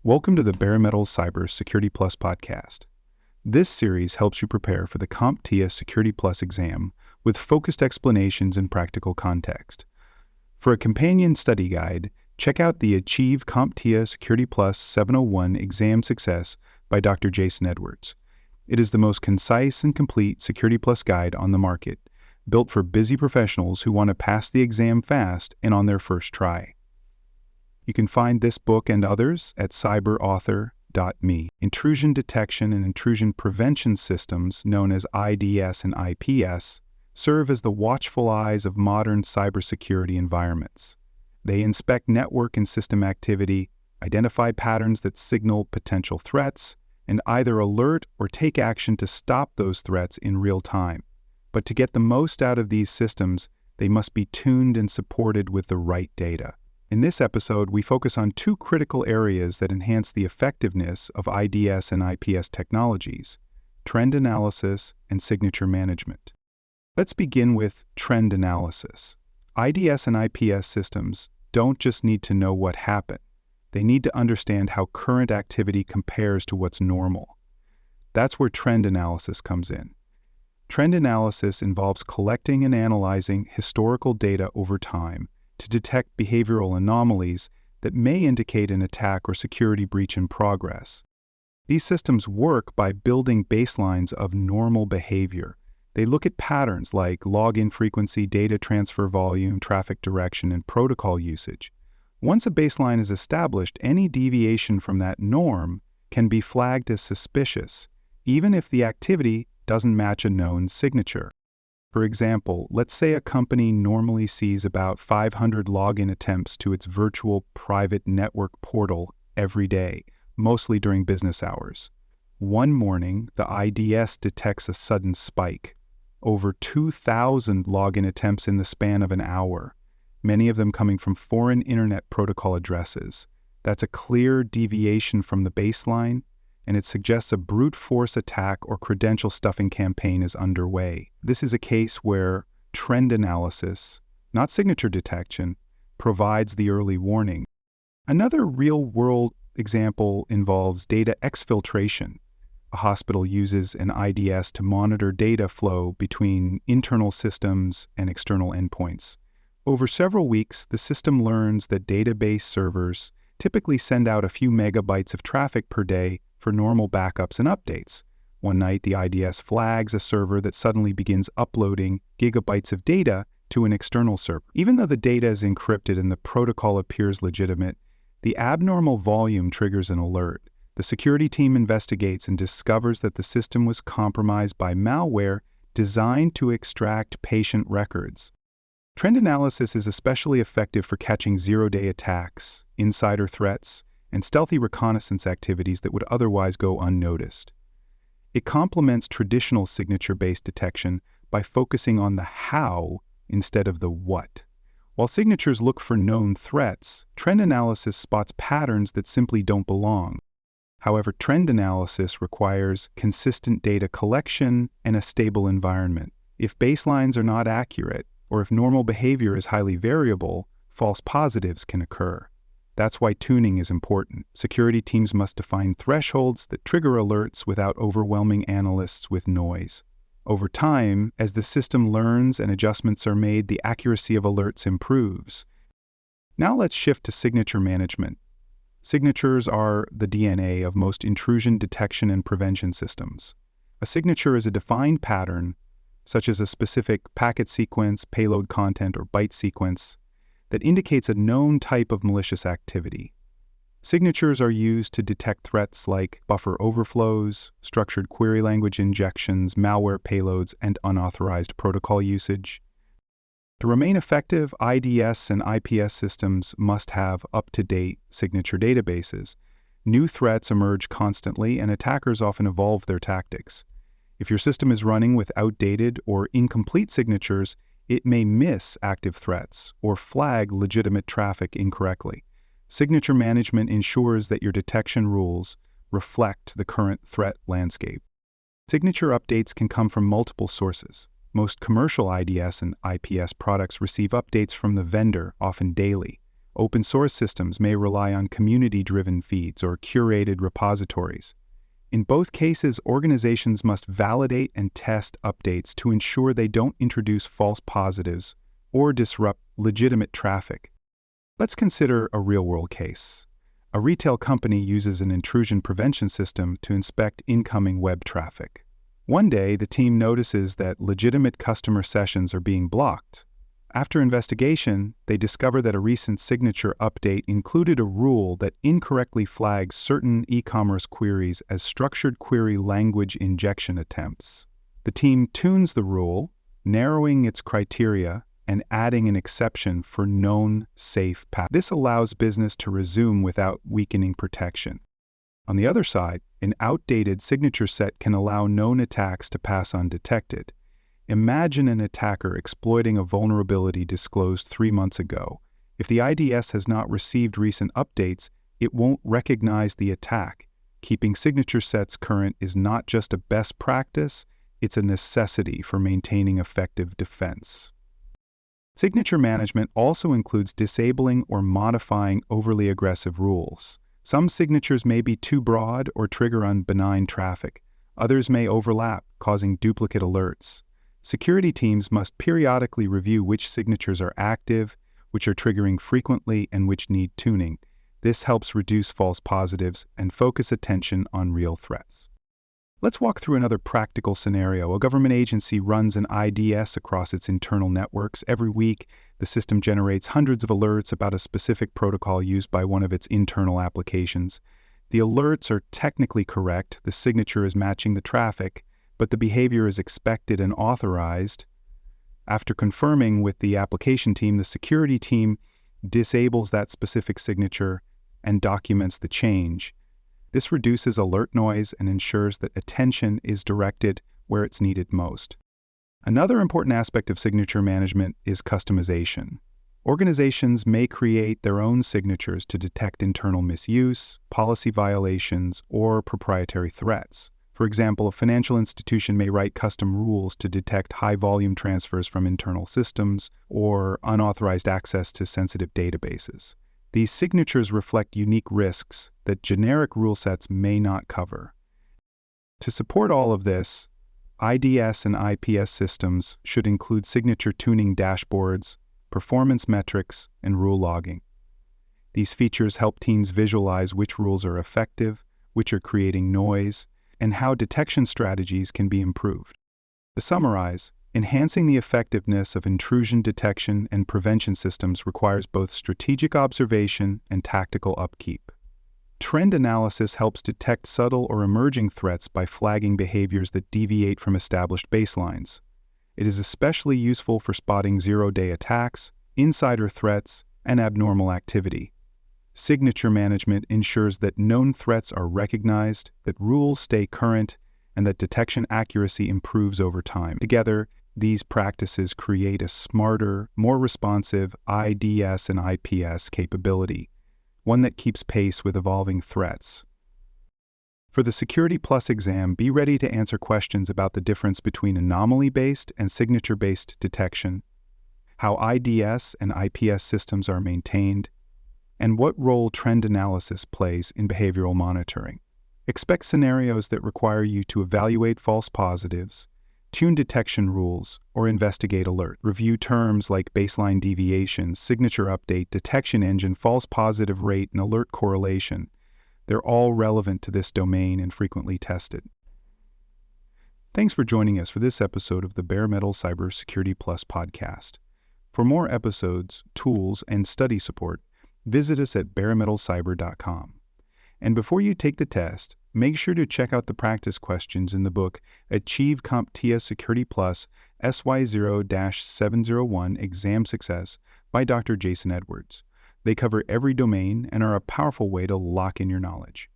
Welcome to the Bare Metal Cyber Security Plus podcast. This series helps you prepare for the CompTIA Security Plus exam with focused explanations and practical context. For a companion study guide, check out the Achieve CompTIA Security Plus 701 Exam Success by Dr. Jason Edwards. It is the most concise and complete Security Plus guide on the market, built for busy professionals who want to pass the exam fast and on their first try. You can find this book and others at cyberauthor.me. Intrusion detection and intrusion prevention systems, known as IDS and IPS, serve as the watchful eyes of modern cybersecurity environments. They inspect network and system activity, identify patterns that signal potential threats, and either alert or take action to stop those threats in real time. But to get the most out of these systems, they must be tuned and supported with the right data. In this episode, we focus on two critical areas that enhance the effectiveness of IDS and IPS technologies: trend analysis and signature management. Let's begin with trend analysis. IDS and IPS systems don't just need to know what happened. They need to understand how current activity compares to what's normal. That's where trend analysis comes in. Trend analysis involves collecting and analyzing historical data over time to detect behavioral anomalies that may indicate an attack or security breach in progress. These systems work by building baselines of normal behavior. They look at patterns like login frequency, data transfer volume, traffic direction, and protocol usage. Once a baseline is established, any deviation from that norm can be flagged as suspicious, even if the activity doesn't match a known signature. For example, let's say a company normally sees about 500 login attempts to its virtual private network portal every day, mostly during business hours. One morning, the IDS detects a sudden spike. Over 2,000 login attempts in the span of an hour, many of them coming from foreign internet protocol addresses. That's a clear deviation from the baseline, and it suggests a brute force attack or credential stuffing campaign is underway. This is a case where trend analysis, not signature detection, provides the early warning. Another real-world example involves data exfiltration. A hospital uses an IDS to monitor data flow between internal systems and external endpoints. Over several weeks, the system learns that database servers typically send out a few megabytes of traffic per day for normal backups and updates. One night, the IDS flags a server that suddenly begins uploading gigabytes of data to an external server. Even though the data is encrypted and the protocol appears legitimate, the abnormal volume triggers an alert. The security team investigates and discovers that the system was compromised by malware designed to extract patient records. Trend analysis is especially effective for catching zero-day attacks, insider threats, and stealthy reconnaissance activities that would otherwise go unnoticed. It complements traditional signature-based detection by focusing on the how instead of the what. While signatures look for known threats, trend analysis spots patterns that simply don't belong. However, trend analysis requires consistent data collection and a stable environment. If baselines are not accurate, or if normal behavior is highly variable, false positives can occur. That's why tuning is important. Security teams must define thresholds that trigger alerts without overwhelming analysts with noise. Over time, as the system learns and adjustments are made, the accuracy of alerts improves. Now let's shift to signature management. Signatures are the DNA of most intrusion detection and prevention systems. A signature is a defined pattern, such as a specific packet sequence, payload content, or byte sequence, that indicates a known type of malicious activity. Signatures are used to detect threats like buffer overflows, structured query language injections, malware payloads, and unauthorized protocol usage. To remain effective, IDS and IPS systems must have up-to-date signature databases. New threats emerge constantly, and attackers often evolve their tactics. If your system is running with outdated or incomplete signatures, it may miss active threats or flag legitimate traffic incorrectly. Signature management ensures that your detection rules reflect the current threat landscape. Signature updates can come from multiple sources. Most commercial IDS and IPS products receive updates from the vendor, often daily. Open source systems may rely on community-driven feeds or curated repositories. In both cases, organizations must validate and test updates to ensure they don't introduce false positives or disrupt legitimate traffic. Let's consider a real-world case. A retail company uses an intrusion prevention system to inspect incoming web traffic. One day, the team notices that legitimate customer sessions are being blocked. After investigation, they discover that a recent signature update included a rule that incorrectly flags certain e-commerce queries as structured query language injection attempts. The team tunes the rule, narrowing its criteria and adding an exception for known safe paths. This allows business to resume without weakening protection. On the other side, an outdated signature set can allow known attacks to pass undetected. Imagine an attacker exploiting a vulnerability disclosed 3 months ago. If the IDS has not received recent updates, it won't recognize the attack. Keeping signature sets current is not just a best practice, it's a necessity for maintaining effective defense. Signature management also includes disabling or modifying overly aggressive rules. Some signatures may be too broad or trigger on benign traffic. Others may overlap, causing duplicate alerts. Security teams must periodically review which signatures are active, which are triggering frequently, and which need tuning. This helps reduce false positives and focus attention on real threats. Let's walk through another practical scenario. A government agency runs an IDS across its internal networks. Every week, the system generates hundreds of alerts about a specific protocol used by one of its internal applications. The alerts are technically correct, the signature is matching the traffic, but the behavior is expected and authorized. After confirming with the application team, the security team disables that specific signature and documents the change. This reduces alert noise and ensures that attention is directed where it's needed most. Another important aspect of signature management is customization. Organizations may create their own signatures to detect internal misuse, policy violations, or proprietary threats. For example, a financial institution may write custom rules to detect high-volume transfers from internal systems or unauthorized access to sensitive databases. These signatures reflect unique risks that generic rule sets may not cover. To support all of this, IDS and IPS systems should include signature tuning dashboards, performance metrics, and rule logging. These features help teams visualize which rules are effective, which are creating noise, and how detection strategies can be improved. To summarize, enhancing the effectiveness of intrusion detection and prevention systems requires both strategic observation and tactical upkeep. Trend analysis helps detect subtle or emerging threats by flagging behaviors that deviate from established baselines. It is especially useful for spotting zero-day attacks, insider threats, and abnormal activity. Signature management ensures that known threats are recognized, that rules stay current, and that detection accuracy improves over time. Together, these practices create a smarter, more responsive IDS and IPS capability, one that keeps pace with evolving threats. For the Security Plus exam, be ready to answer questions about the difference between anomaly-based and signature-based detection, how IDS and IPS systems are maintained, and what role trend analysis plays in behavioral monitoring. Expect scenarios that require you to evaluate false positives, tune detection rules, or investigate alert. Review terms like baseline deviations, signature update, detection engine, false positive rate, and alert correlation. They're all relevant to this domain and frequently tested. Thanks for joining us for this episode of the Bare Metal Cybersecurity Plus podcast. For more episodes, tools, and study support, visit us at baremetalcyber.com. And before you take the test, make sure to check out the practice questions in the book Achieve CompTIA Security Plus SY0-701 Exam Success by Dr. Jason Edwards. They cover every domain and are a powerful way to lock in your knowledge.